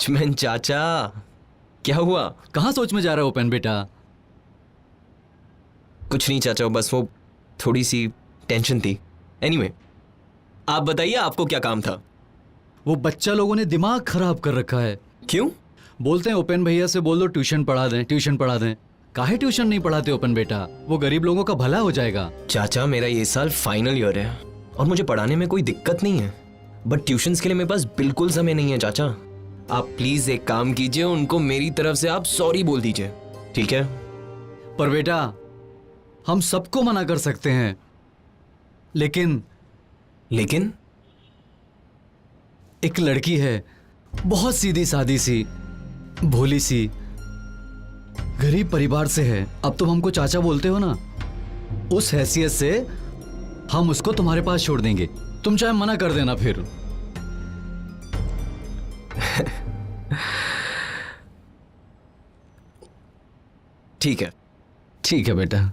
Watchman चाचा, क्या हुआ? कहाँ सोच में जा रहे हो पेन बेटा? कुछ नहीं चाचा, बस वो थोड़ी सी टेंशन थी। एनीवे, आप बताइए आपको क्या काम था? वो बच्चा लोगों ने दिमाग खराब कर रखा है। क्यों? बोलते हैं ओपन भैया से बोल दो ट्यूशन पढ़ा दें, ट्यूशन पढ़ा दें। काहे ट्यूशन नहीं पढ़ाते ओपन बेटा? वो गरीब लोगों का भला हो जाएगा। चाचा, मेरा ये साल फाइनल ईयर है और मुझे पढ़ाने में कोई दिक्कत नहीं है, बट ट्यूशंस के लिए मेरे पास बिल्कुल समय नहीं है। चाचा, आप प्लीज एक काम कीजिए, उनको मेरी तरफ से आप सॉरी बोल दीजिए, ठीक है? पर बेटा, हम सबको मना कर सकते हैं, लेकिन एक लड़की है, बहुत सीधी सादी सी, भोली सी, गरीब परिवार से है। अब तुम हमको चाचा बोलते हो ना, उस हैसियत से हम उसको तुम्हारे पास छोड़ देंगे। तुम चाहे मना कर देना फिर। ठीक है। ठीक है बेटा।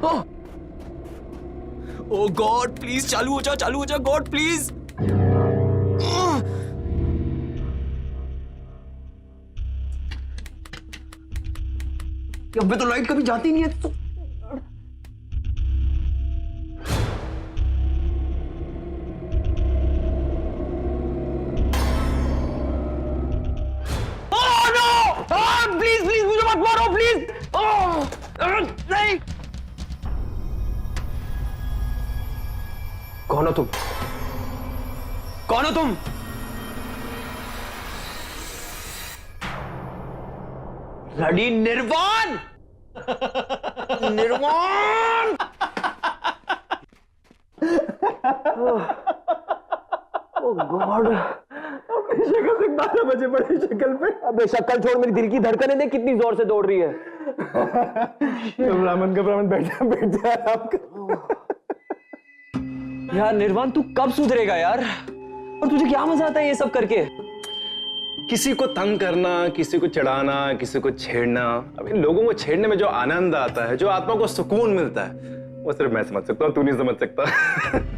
ओ गॉड प्लीज चालू हो जा गॉड प्लीज। अबे तो लाइट कभी जाती नहीं है तो। प्लीज प्लीज मुझे मत मारो प्लीज। नहीं। कौन हो तुम? कौन हो तुम? ब्लडी निर्वाण। निर्वाण। ओ गॉड। शक्ल देख 12 बजे पड़े शक्ल पे। अबे शक्ल छोड़, मेरी दिल की धड़कनें देख कितनी जोर से दौड़ रही है। घबरामन बैठ जा आपका। यार निर्वाण तू कब सुधरेगा यार? और तुझे क्या मजा आता है ये सब करके? किसी को तंग करना, किसी को चिढ़ाना, किसी को छेड़ना, अभी लोगों को छेड़ने में जो आनंद आता है, जो आत्मा को सुकून मिलता है, वो सिर्फ मैं समझ सकता हूँ, तू नहीं समझ सकता।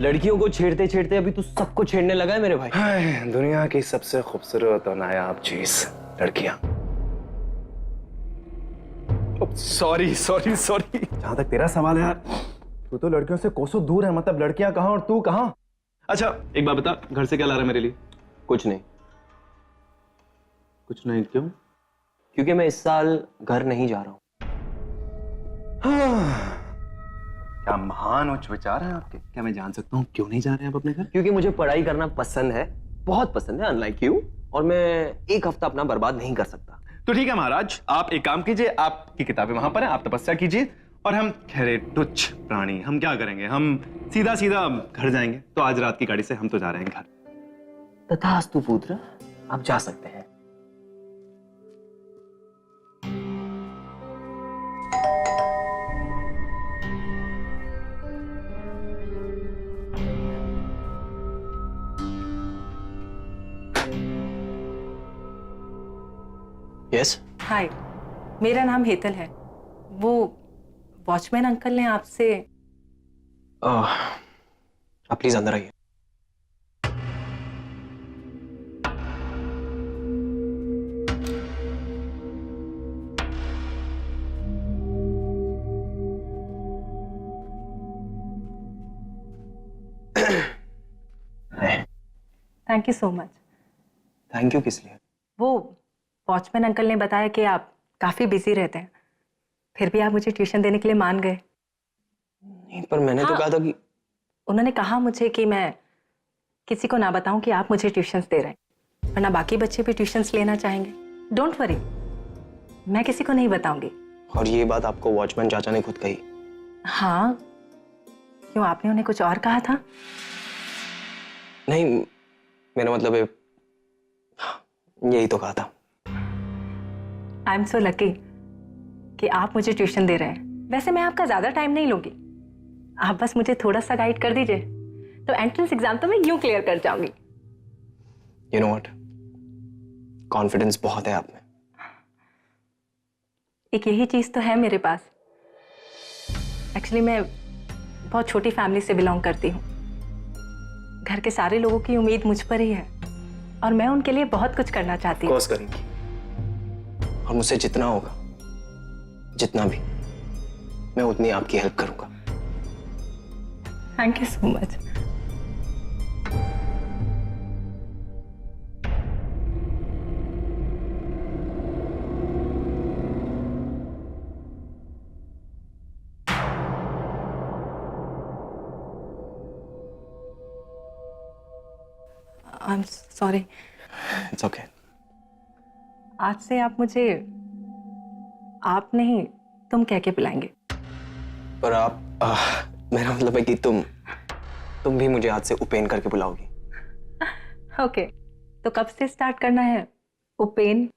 लड़कियों को छेड़ते छेड़ते अभी तू सबको छेड़ने लगा है मेरे भाई। हाय, दुनिया की सबसे खूबसूरत और नायाब चीज लड़कियां। Sorry sorry sorry. जहां तक तेरा सवाल है यार, तू तो लड़कियों से कोसों दूर है, मतलब लड़कियां कहां और तू कहां? अच्छा एक बात बता, घर से क्या ला रहा है मेरे लिए? कुछ नहीं। कुछ नहीं क्यों? क्योंकि मैं इस साल घर नहीं जा रहा हूँ। क्या महान उच्च विचार है आपके। क्या मैं जान सकता हूँ क्यों नहीं जा रहे हैं आप अपने घर? क्योंकि मुझे पढ़ाई करना पसंद है, बहुत पसंद है, अनलाइक यू, और मैं एक हफ्ता अपना बर्बाद नहीं कर सकता। तो ठीक है महाराज, आप एक काम कीजिए, आपकी किताबें वहां पर हैं, आप तपस्या कीजिए, और हम खैरे तुच्छ प्राणी, हम क्या करेंगे, हम सीधा सीधा घर जाएंगे। तो आज रात की गाड़ी से हम तो जा रहे हैं घर। तथास्तु पुत्र, आप जा सकते हैं। यस। हाय, मेरा नाम हेतल है। वो वॉचमैन अंकल ने आपसे। आप प्लीज अंदर आइए। Thank you so much. Thank you किस लिए? वो वॉचमैन अंकल ने बताया कि आप काफ़ी बिजी रहते हैं, फिर भी आप मुझे ट्यूशन देने के लिए मान गए। नहीं, पर मैंने तो हाँ। कहा था कि उन्होंने कहा मुझे कि मैं किसी को ना बताऊं कि आप मुझे ट्यूशन्स दे रहे हैं, वरना बाकी बच्चे भी ट्यूशन्स लेना चाहेंगे। डोंट वरी, मैं किसी को नहीं बताऊंगी। और ये बात आपको वॉचमैन चाचा ने खुद कही? हाँ, क्यों आपने उन्हें कुछ और कहा था? नहीं, मेरा मतलब है यही तो कहा था। आई एम सो लकी कि आप मुझे ट्यूशन दे रहे हैं। वैसे मैं आपका ज़्यादा टाइम नहीं लूंगी, आप बस मुझे थोड़ा सा गाइड कर दीजिए, तो एंट्रेंस एग्जाम तो मैं यूं क्लियर कर जाऊंगी। यू नो व्हाट, कॉन्फिडेंस बहुत है आप में। एक यही चीज़ तो है मेरे पास। एक्चुअली मैं बहुत छोटी फैमिली से बिलोंग करती हूँ। घर के सारे लोगों की उम्मीद मुझ पर ही है, और मैं उनके लिए बहुत कुछ करना चाहती हूँ। कोर्स करेंगी, और मुझसे जितना होगा, जितना भी, मैं उतनी आपकी हेल्प करूंगा। Thank you so much. I am sorry. It's okay. आज से आप मुझे आप नहीं तुम कह के बुलाएंगे। पर आप मेरा मतलब है कि तुम भी मुझे आज से उपेन करके बुलाओगी। ओके, तो कब से स्टार्ट करना है उपेन?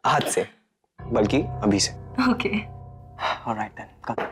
आज से, बल्कि अभी से। ओके। ऑलराइट देन, कम।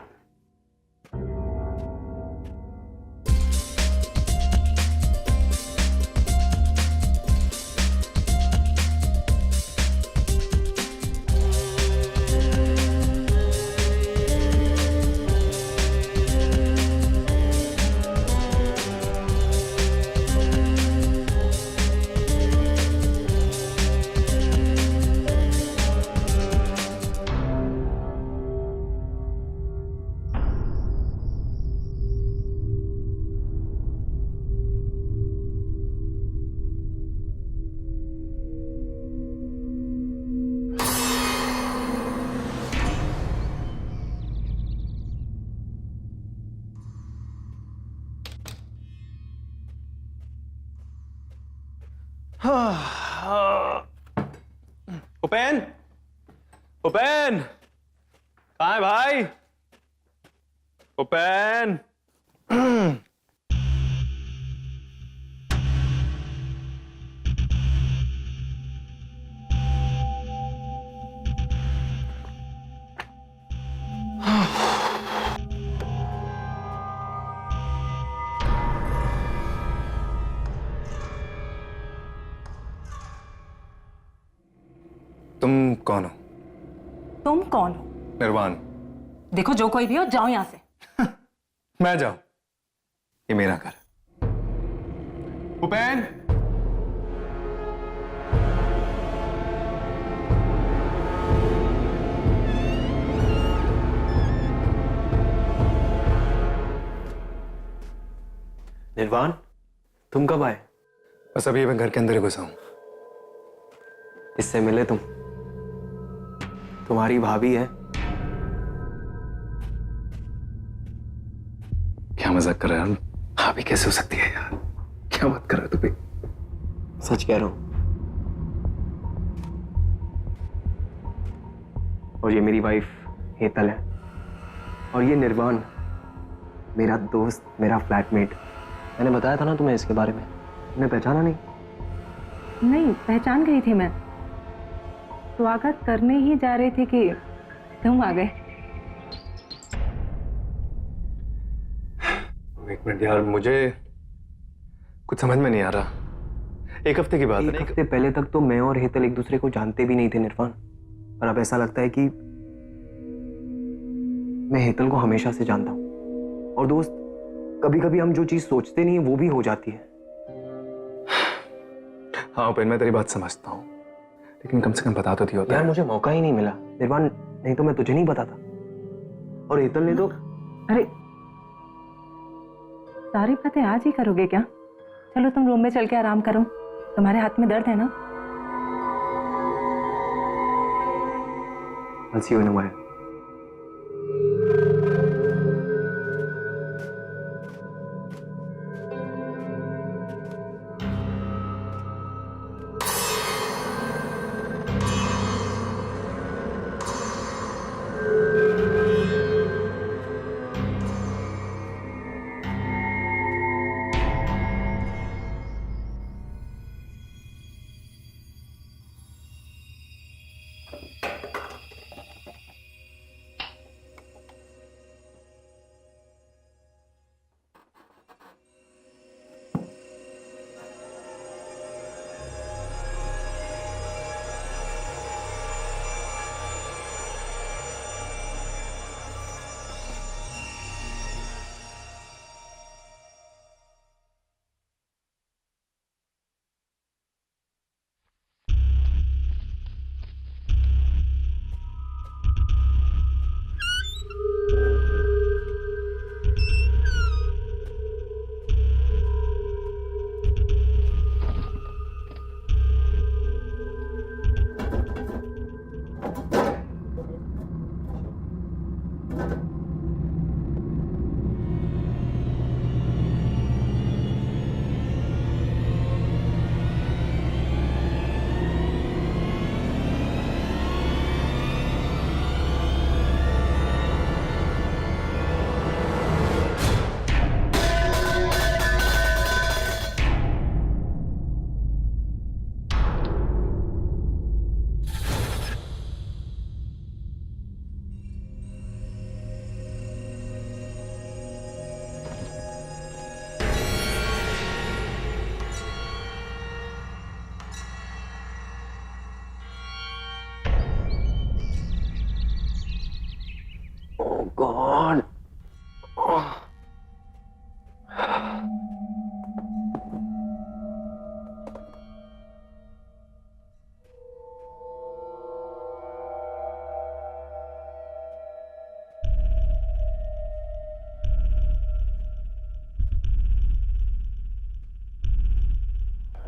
उपेन, उपेन, कहाँ है भाई? उपेन। तुम कौन हो? तुम कौन हो? निर्वाण। देखो जो कोई भी हो, जाओ यहां से। मैं जाऊं? ये मेरा घर। उपेन। निर्वाण, तुम कब आए? बस अभी मैं घर के अंदर ही घुसा हूं। इससे मिले तुम? तुम्हारी भाभी है। क्या मजाक कर रहा है? भाभी कैसे हो सकती है यार? क्या बात कर रहा है तू भी? सच कह रहा हूं। और ये मेरी वाइफ हेतल है। और ये निर्वाण, मेरा दोस्त, मेरा फ्लैटमेट। मैंने बताया था ना तुम्हें इसके बारे में। तुमने पहचाना नहीं? नहीं, पहचान गई थी मैं। स्वागत करने ही जा रही थी कि तुम आ गए। एक मिनट यार, मुझे कुछ समझ में नहीं आ रहा। एक हफ्ते की बात है। एक हफ्ते पहले तक तो मैं और हेतल एक दूसरे को जानते भी नहीं थे निर्वाण। पर अब ऐसा लगता है कि मैं हेतल को हमेशा से जानता हूं। और दोस्त, कभी कभी हम जो चीज सोचते नहीं वो भी हो जाती है। हाँ उपेन, मैं तेरी बात समझता हूँ, लेकिन कम से कम बता तो दिया होता। यार मुझे मौका ही नहीं मिला निर्वाण, नहीं तो मैं तुझे नहीं बताता। और हेतल ने तो अरे, सारी बातें आज ही करोगे क्या? चलो तुम रूम में चल के आराम करो। तुम्हारे हाथ में दर्द है ना? I'll see you in a while. Oh God.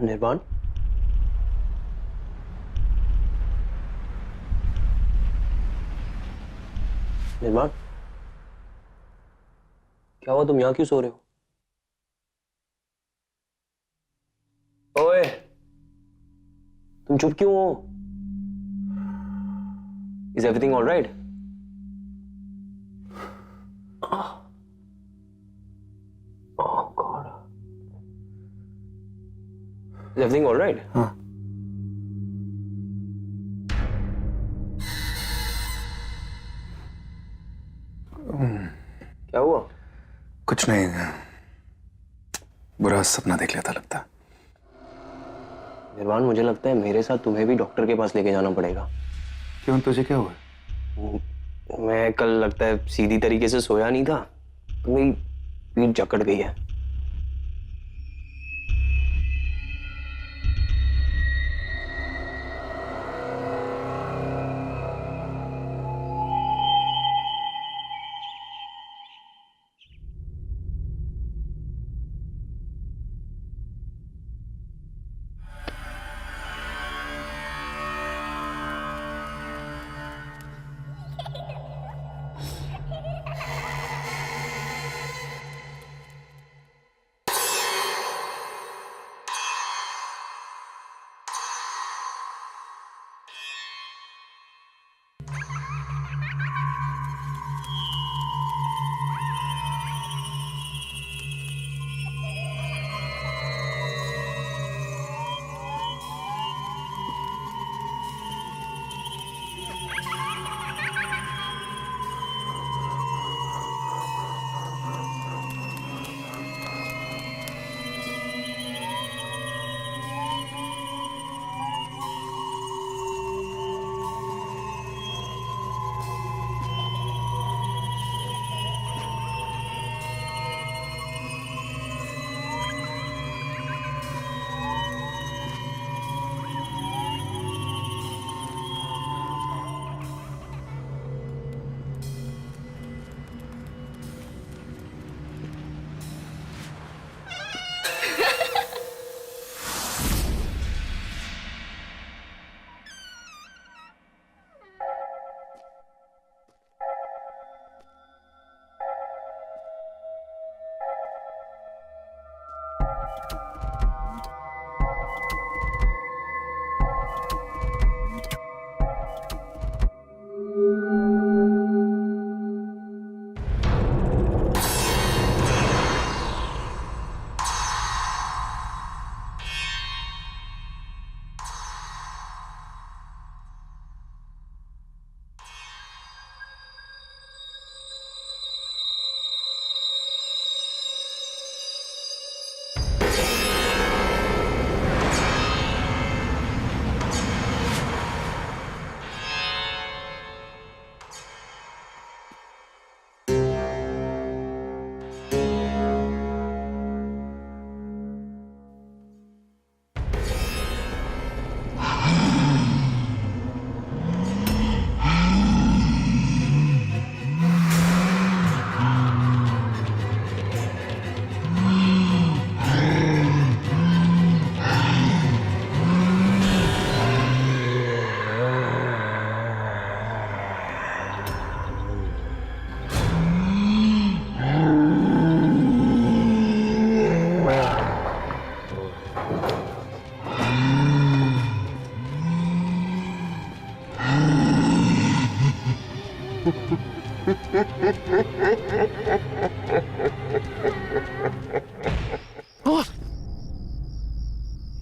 निर्वाण, निर्वाण, क्या हुआ? तुम यहां क्यों सो रहे हो? ओए, तुम चुप क्यों हो? Is everything all right? Oh God. Is everything all right? हाँ। क्या हुआ? कुछ नहीं, बुरा सपना देख लिया था लगता। निर्वाण, मुझे लगता है मेरे साथ तुम्हें भी डॉक्टर के पास लेके जाना पड़ेगा। क्यों, तुझे क्या हुआ? मैं कल लगता है सीधी तरीके से सोया नहीं था, तो मेरी पीठ जकड़ गई है।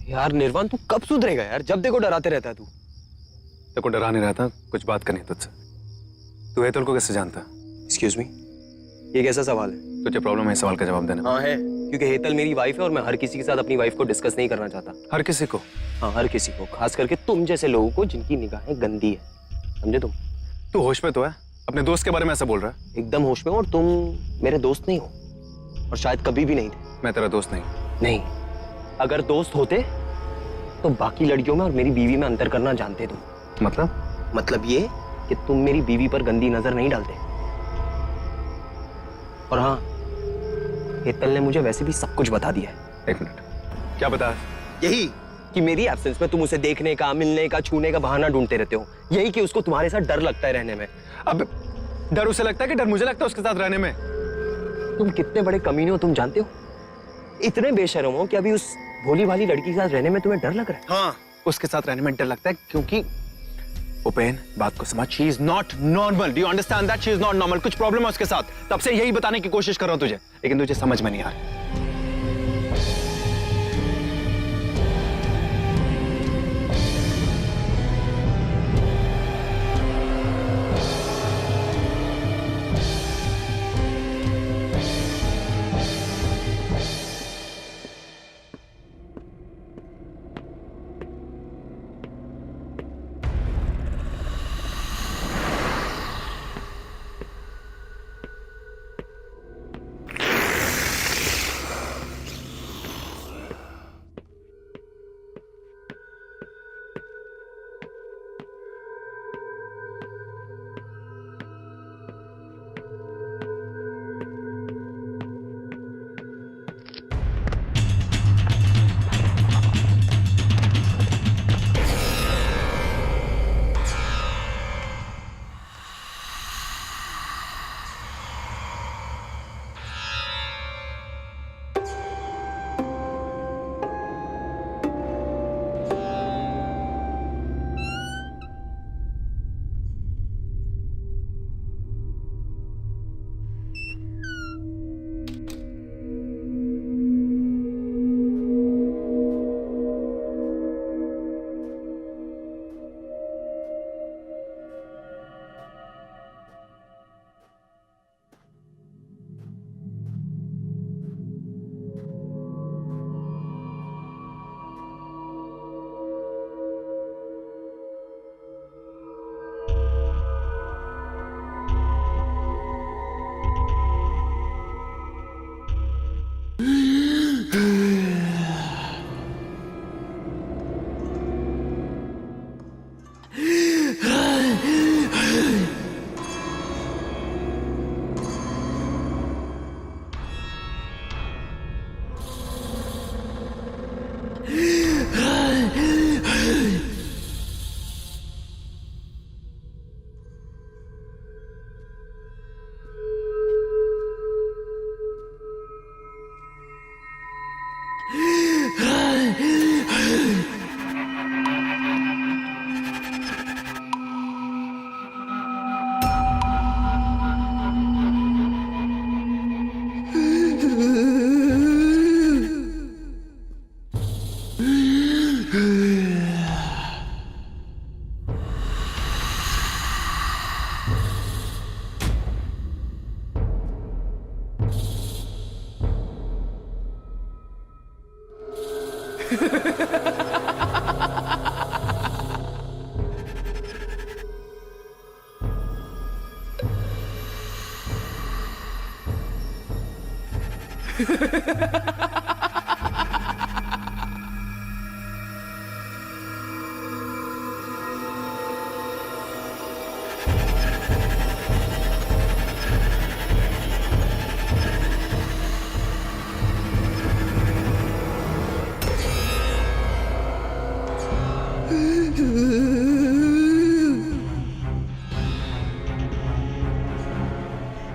यार निर्वाण, तू कब सुधरेगा यार? जब देखो डराते रहता है तू। तेरे को डरा नहीं रहा था, कुछ बात करनी तुझसे। तू हेतल को कैसे जानता? एक्सक्यूज मी, ये कैसा सवाल है? तुझे प्रॉब्लम है इस सवाल का जवाब देने में? हाँ है, क्योंकि हेतल मेरी वाइफ है और मैं हर किसी के साथ अपनी वाइफ को डिस्कस नहीं करना चाहता। हर किसी को? हाँ, हर किसी को, खास करके तुम जैसे लोगों को जिनकी निगाहें गंदी है, समझे तुम? तू होश में तो है? अपने दोस्त के बारे में ऐसा बोल रहा है? एकदम होश में, और तुम मेरे दोस्त नहीं हो और शायद कभी भी नहीं थे। मैं तेरा दोस्त नहीं। नहीं, अगर दोस्त होते तो बाकी लड़कियों में और मेरी बीवी में अंतर करना जानते तुम। मतलब ये कि तुम मेरी बीवी पर गंदी नजर नहीं डालते। और हाँ, हेतल ने मुझे वैसे भी सब कुछ बता दिया है। एक मिनट, क्या बता? यही कि मेरी एब्सेंस में तुम उसे देखने का, मिलने का, छूने का बहाना ढूंढते रहते हो। यही कि उसको तुम्हारे साथ डर लगता है रहने में। अब डर उसे लगता है कि डर मुझे लगता है उसके साथ रहने में? तुम कितने बड़े कमीने हो, तुम जानते हो? इतने बेशर्म हो कि अभी उस भोली भाली लड़की के साथ रहने में तुम्हें डर लग रहा है। हाँ, उसके साथ रहने में डर लगता है क्योंकि उपेन, बात को समझ, she is not normal. Do you understand that? She is not normal. कुछ प्रॉब्लम है उसके साथ, तब से यही बताने की कोशिश कर रहा हूं तुझे, लेकिन तुझे समझ में नहीं आ रहा।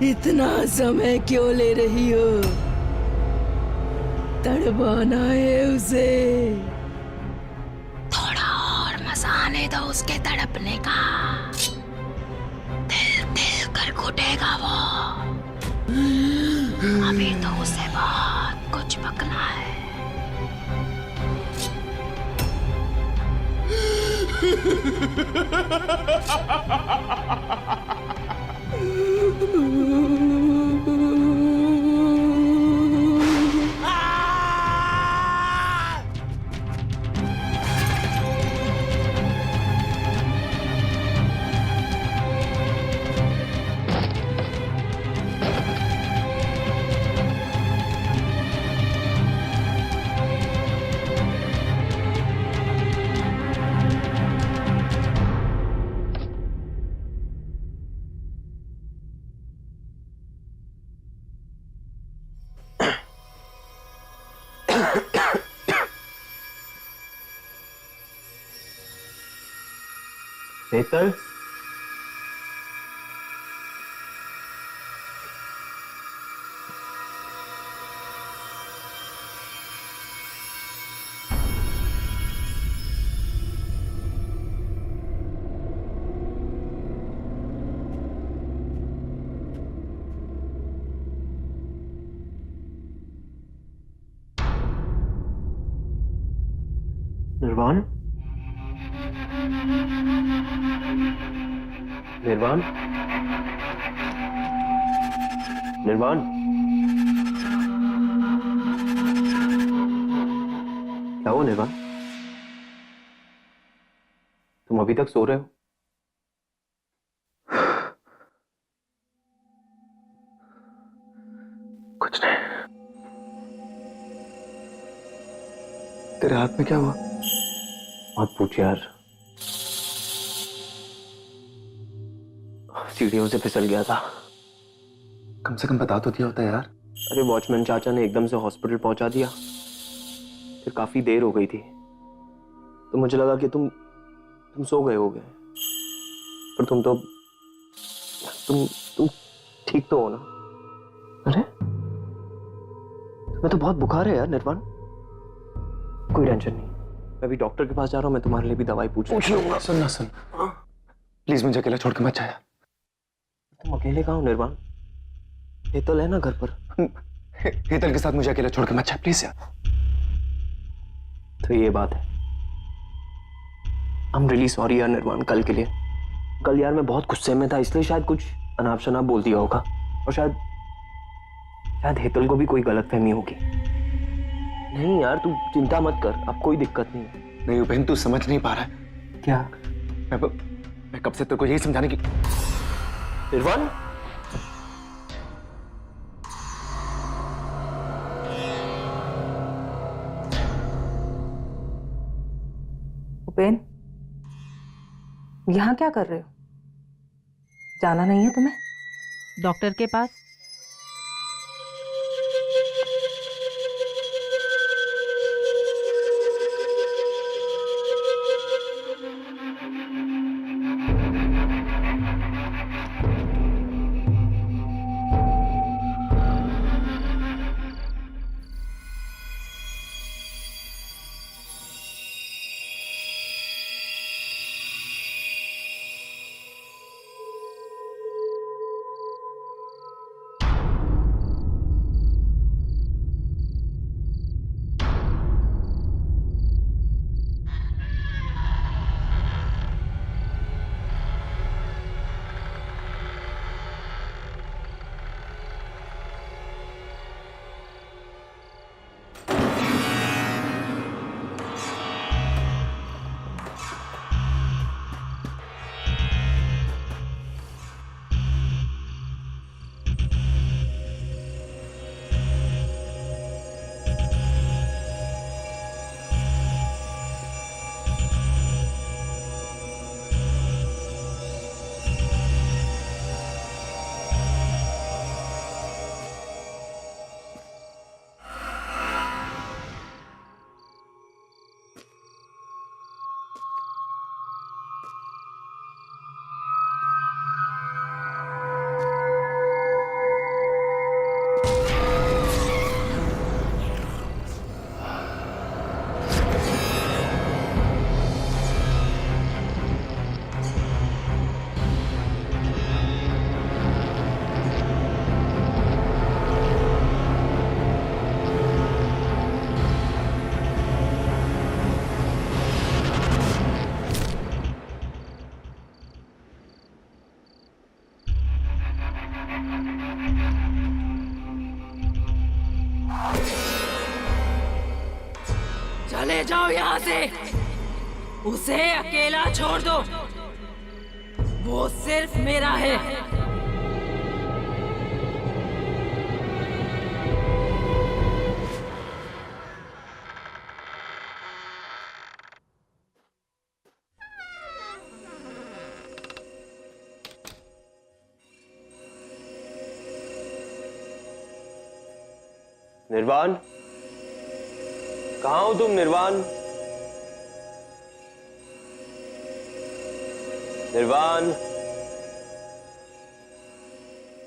इतना समय क्यों ले रही हो? तड़पाना है उसे। थोड़ा और मजा आने दो उसके तड़पने का। दिल दिल कर घुटेगा वो। अभी तो उसे बहुत कुछ पकना है। शीतल, निर्वाण, निर्वाण, निर्वाण, क्या हुआ निर्वाण? तुम अभी तक सो रहे हो? कुछ नहीं। तेरे हाथ में क्या हुआ? मत पूछ यार, सीढ़ियों से फिसल गया था। कम से कम बता तो दिया होता यार। अरे वॉचमैन चाचा ने एकदम से हॉस्पिटल पहुंचा दिया, फिर काफी देर हो गई थी तो मुझे लगा कि तुम सो गए होगे, पर तुम ठीक तो हो ना? अरे तुम्हें तो बहुत बुखार है यार निर्वाण। कोई टेंशन नहीं, मैं अभी डॉक्टर के पास जा रहा हूँ, मैं तुम्हारे लिए भी दवाई पूछ लूंगा। सुन ना सुन, प्लीज मुझे अकेला छोड़ के मत जाया। तुम अकेले कहाँ हो निर्वाण? हेतल है ना घर पर। हेतल के साथ मुझे अकेला छोड़ के मत जाया प्लीज यार। तो ये बात है। I'm really sorry यार निर्वाण, कल के लिए। कल यार मैं बहुत गुस्से में था, इसलिए शायद कुछ अनाप शनाप बोल दिया होगा, और शायद हेतल को भी कोई गलतफहमी होगी। नहीं यार तू चिंता मत कर, अब कोई दिक्कत नहीं है। नहीं उपेन, तू समझ नहीं पा रहा है। क्या? मैं कब से तेरे को यही समझाने की। निर्वाण, उपेन, यहाँ क्या कर रहे हो? जाना नहीं है तुम्हें डॉक्टर के पास? चले जाओ यहाँ से, उसे अकेला छोड़ दो, वो सिर्फ मेरा है। निर्वाण, कहाँ हो तुम निर्वाण? निर्वाण,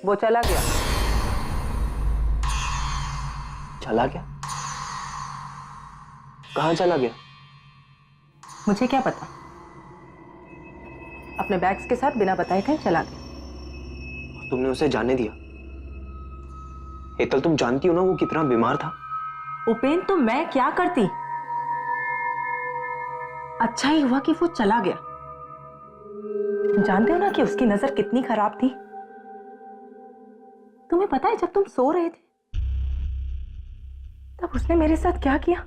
वो चला गया। चला गया? कहाँ चला गया? मुझे क्या पता, अपने बैग्स के साथ बिना बताए कहीं चला गया। तुमने उसे जाने दिया? हेतल तुम जानती हो ना वो कितना बीमार था। उपेन, तो मैं क्या करती? अच्छा ही हुआ कि वो चला गया। जानते हो ना कि उसकी नजर कितनी खराब थी। तुम्हें पता है जब तुम सो रहे थे तब उसने मेरे साथ क्या किया?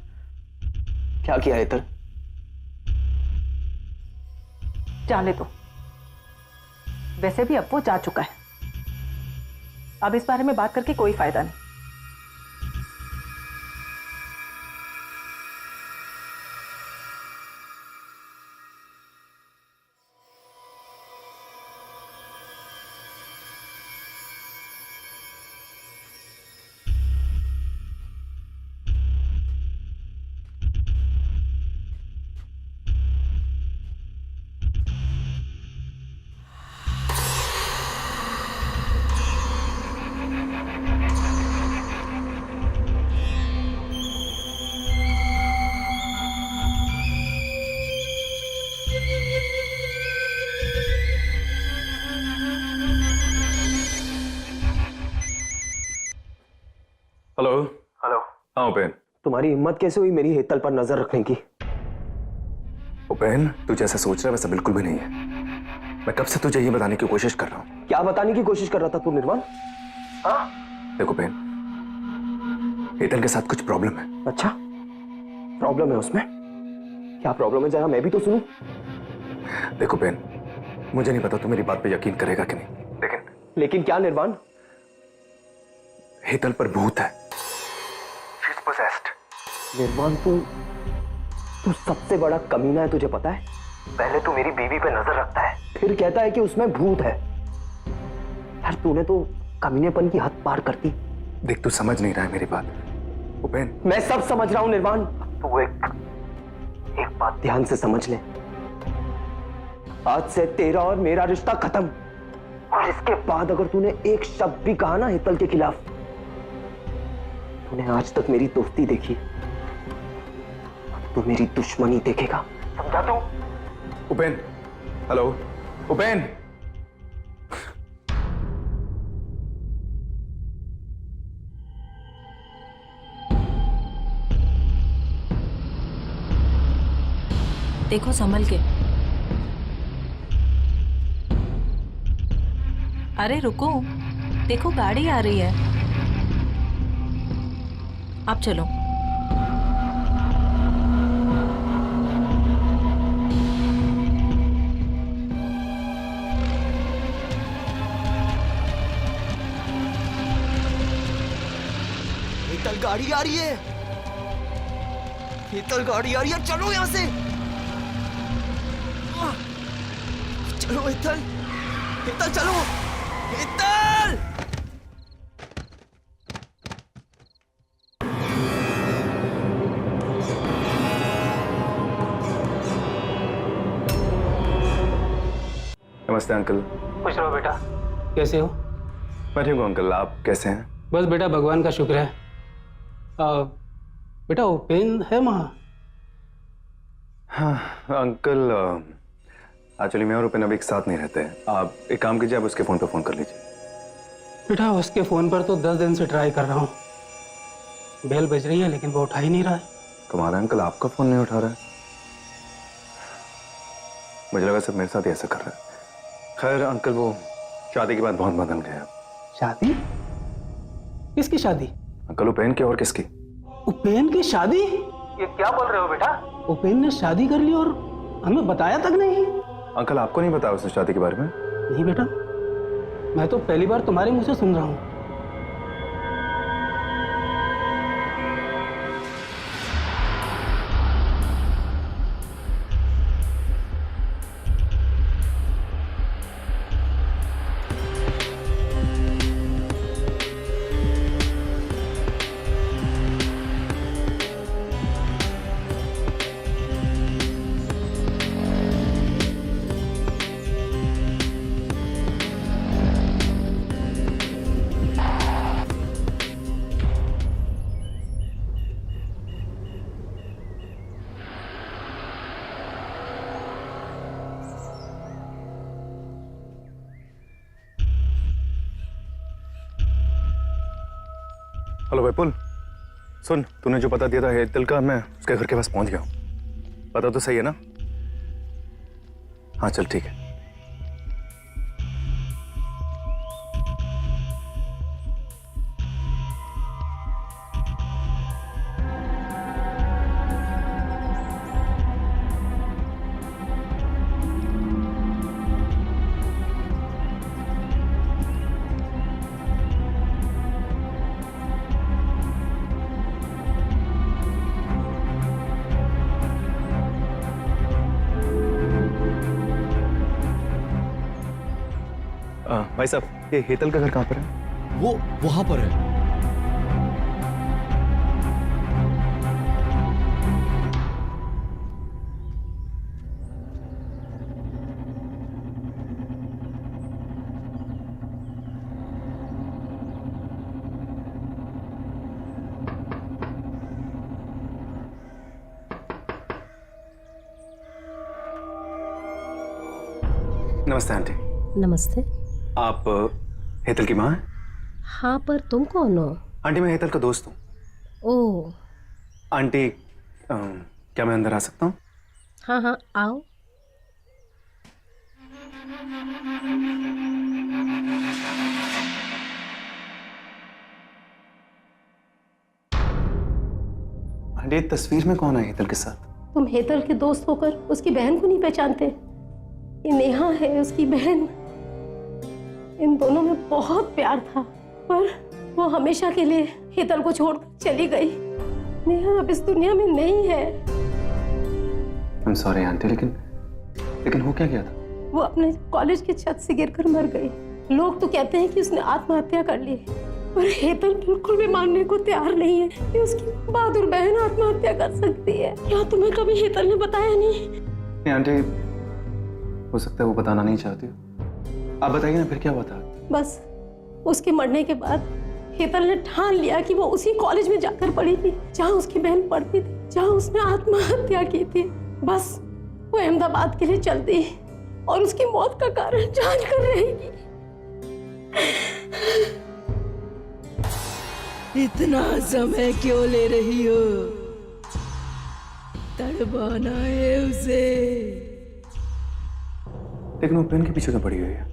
क्या किया हेतल? जाने दो, वैसे भी अब वो जा चुका है। अब इस बारे में बात करके कोई फायदा नहीं। हेलो। हेलो। हाँ उपेन। तुम्हारी हिम्मत कैसे हुई मेरी हेतल पर नजर रखने की? उपेन, तू जैसा सोच रहा है वैसा बिल्कुल भी नहीं है। मैं कब से तुझे ये बताने की कोशिश कर रहा हूँ। क्या बताने की कोशिश कर रहा था तू निर्वाण? देखो उपेन, हेतल के साथ कुछ प्रॉब्लम है। अच्छा, प्रॉब्लम है उसमें? क्या प्रॉब्लम है, जरा मैं भी तो सुनूं। देखो उपेन, मुझे नहीं पता तू मेरी बात पे यकीन करेगा कि नहीं, लेकिन क्या निर्वाण? हेतल पर भूत है। निर्वाण, तू सबसे बड़ा कमीना है, तुझे पता है? पहले तू मेरी बीवी पे नजर रखता है, फिर कहता है कि उसमें भूत है। यार तूने तो कमीनेपन की हद पार कर दी। देख, तू समझ नहीं रहा है मेरी बात उपेन। मैं सब समझ रहा हूं निर्वाण। तू एक बात ध्यान से समझ ले। आज से तेरा और मेरा रिश्ता खत्म, और इसके बाद अगर तूने एक शब्द भी कहा ना हेतल के खिलाफ, तूने आज तक मेरी दोस्ती देखी, अब तू मेरी दुश्मनी देखेगा, समझा तू? उपेन, हेलो उपेन। देखो संभल के। अरे रुको, देखो गाड़ी आ रही है। आप चलो। हेतल गाड़ी आ रही है, हेतल गाड़ी आ रही है, चलो यहां से। चलो हेतल, हेतल चलो, हेतल। नमस्ते अंकल। खुश रहो बेटा। कैसे हो? मैं ठीक हूँ अंकल, आप कैसे हैं? बस बेटा भगवान का शुक्र है। बेटा उपेन है वहाँ? हाँ अंकल, एक्चुअली मैं और उपेन अभी एक साथ नहीं रहते हैं। आप एक काम कीजिए, आप उसके फोन पे फोन कर लीजिए। बेटा उसके फ़ोन पर तो 10 दिन से ट्राई कर रहा हूँ, बेल बज रही है लेकिन वो उठा ही नहीं रहा है। तुम्हारा अंकल आपका फोन नहीं उठा रहा है? मुझे लगा सिर्फ मेरे साथ ही ऐसा कर रहा है। खैर अंकल, वो शादी के बाद बहुत बदल गया। शादी? किसकी शादी? अंकल उपेन की। और किसकी? उपेन की शादी? ये क्या बोल रहे हो बेटा? उपेन ने शादी कर ली और हमें बताया तक नहीं? अंकल आपको नहीं बताया उसने शादी के बारे में? नहीं बेटा, मैं तो पहली बार तुम्हारे मुंह से सुन रहा हूँ। हेलो विपुल, सुन, तूने जो पता दिया था हेतल का, मैं उसके घर के पास पहुंच गया हूँ। पता तो सही है ना? हाँ चल ठीक है। भाई साहब, ये हेतल का घर कहाँ पर है? वो वहां पर है। नमस्ते आंटी। नमस्ते। आप हेतल की माँ हैं? हाँ, पर तुम कौन हो? आंटी मैं हेतल का दोस्त हूँ। ओह, आंटी क्या मैं अंदर आ सकता हूँ? हाँ हाँ, आओ। आंटी तस्वीर में कौन है हेतल के साथ? तुम हेतल के दोस्त होकर उसकी बहन को नहीं पहचानते? ये नेहा है, उसकी बहन। इन दोनों में बहुत प्यार था, पर वो हमेशा के लिए हेतल को छोड़कर चली गई। नेहा अब इस दुनिया में नहीं है। I'm sorry आंटी, लेकिन हो क्या गया था? वो अपने कॉलेज की छत से गिरकर मर गई। लोग तो कहते हैं कि उसने आत्महत्या कर ली, पर हेतल बिल्कुल भी मानने को तैयार नहीं है कि उसकी बहादुर बहन आत्महत्या कर सकती है। क्या तुम्हें कभी हेतल ने बताया नहीं? आंटी, हो सकता है वो बताना नहीं चाहती। आप बताइए ना फिर क्या हुआ था? बस उसके मरने के बाद हेतल ने ठान लिया कि वो उसी कॉलेज में जाकर पढ़ी थी जहाँ उसकी बहन पढ़ती थी, जहाँ उसने आत्महत्या की थी। बस वो अहमदाबाद के लिए चल दी और उसकी मौत का कारण जांच कर रहेगी। इतना समय क्यों ले रही हो? तड़पाना है उसे। लेकिन वो पेन के पीछे तो पड़ी हुई है।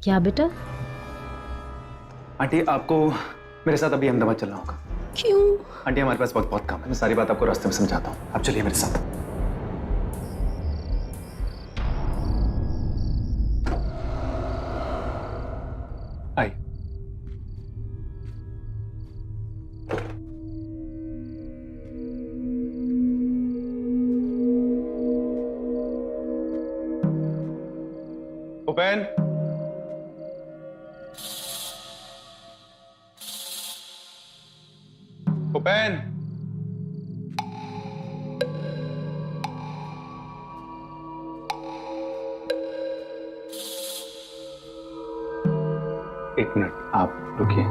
क्या बेटा? आंटी आपको मेरे साथ अभी अहमदाबाद चलना होगा। क्यों? आंटी हमारे पास बहुत काम है। मैं सारी बात आपको रास्ते में समझाता हूँ, आप चलिए मेरे साथ। आइए। उपेन, उपेन, एक मिनट आप रुकिए।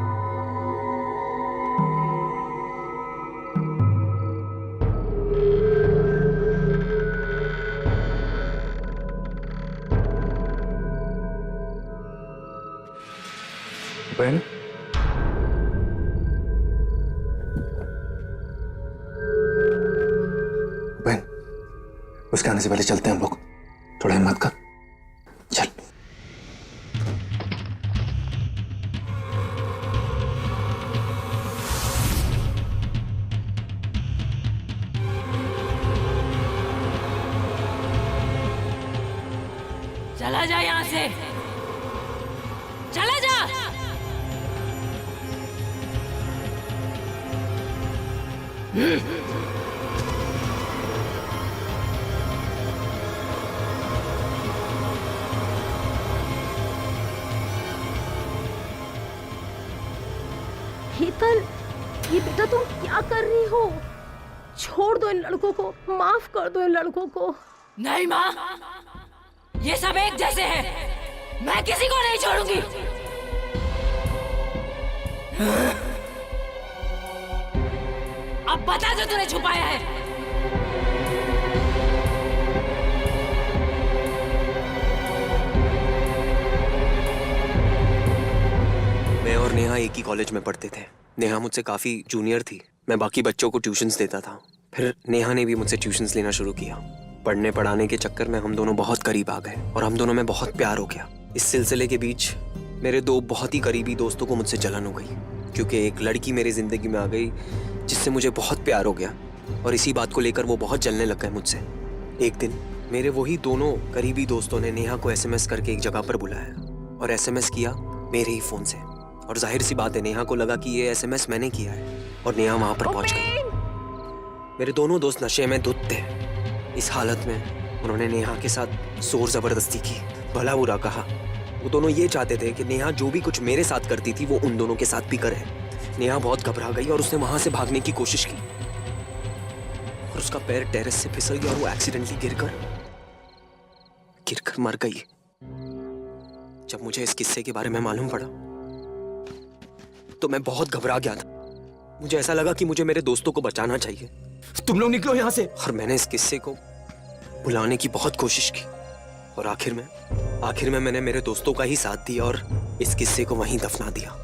उपेन, उपेन, उसके आने से पहले चलते हैं हम लोग। थोड़ा हिम्मत कर, चल। चला जा यहाँ से, चला जा। हेतल, ये बेटा तुम क्या कर रही हो? छोड़ दो इन लड़कों को, माफ कर दो इन लड़कों को। नहीं माँ, ये सब एक जैसे हैं। मैं किसी को नहीं छोड़ूंगी। अब बता जो तूने छुपाया है। मैं और नेहा एक ही कॉलेज में पढ़ते थे। नेहा मुझसे काफ़ी जूनियर थी। मैं बाकी बच्चों को ट्यूशन्स देता था। फिर नेहा ने भी मुझसे ट्यूशन्स लेना शुरू किया। पढ़ने पढ़ाने के चक्कर में हम दोनों बहुत करीब आ गए और हम दोनों में बहुत प्यार हो गया। इस सिलसिले के बीच मेरे दो बहुत ही करीबी दोस्तों को मुझसे जलन हो गई, क्योंकि एक लड़की मेरी जिंदगी में आ गई जिससे मुझे बहुत प्यार हो गया, और इसी बात को लेकर वो बहुत जलने लग गए मुझसे। एक दिन मेरे वही दोनों करीबी दोस्तों ने नेहा को एसएमएस करके एक जगह पर बुलाया और एसएमएस किया मेरे ही फोन से, और जाहिर सी बात है नेहा को लगा कि ये एसएमएस मैंने किया है, और नेहा वहां पर पहुंच गई। मेरे दोनों दोस्त नशे में धुत थे। इस हालत में उन्होंने नेहा के साथ जोर जबरदस्ती की, भला बुरा कहा। वो दोनों ये चाहते थे कि नेहा जो भी कुछ मेरे साथ करती थी वो उन दोनों के साथ भी करे। नेहा बहुत घबरा गई और उसने वहां से भागने की कोशिश की, और उसका पैर टेरेस से फिसल गया और वो एक्सीडेंटली गिरकर मर गई। जब मुझे इस किस्से के बारे में मालूम पड़ा तो मैं बहुत घबरा गया था। मुझे ऐसा लगा कि मुझे मेरे दोस्तों को बचाना चाहिए। तुम लोग निकलो यहाँ से। और मैंने इस किस्से को भुलाने की बहुत कोशिश की, और आखिर में मैंने मेरे दोस्तों का ही साथ दिया और इस किस्से को वहीं दफना दिया।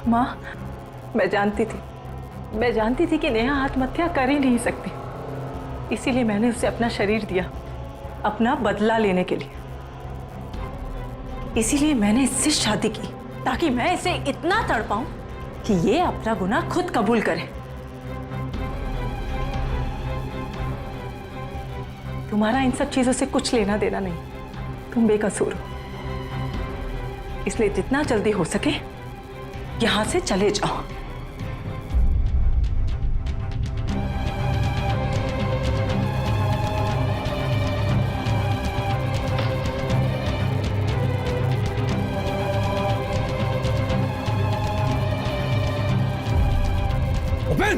माँ, मैं जानती थी कि नेहा आत्महत्या कर ही नहीं सकती, इसीलिए मैंने उसे अपना शरीर दिया, अपना बदला लेने के लिए। इसीलिए मैंने इससे शादी की, ताकि मैं इसे इतना तड़पाऊं कि ये अपना गुनाह खुद कबूल करे। तुम्हारा इन सब चीजों से कुछ लेना देना नहीं, तुम बेकसूर हो। इसलिए जितना जल्दी हो सके यहां से चले जाओ। ओपन।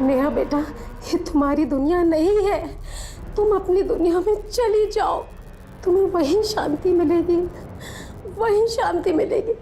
नेहा बेटा, ये तुम्हारी दुनिया नहीं है, तुम अपनी दुनिया में चली जाओ, तुम्हें वहीं शांति मिलेगी, वहीं शांति मिलेगी।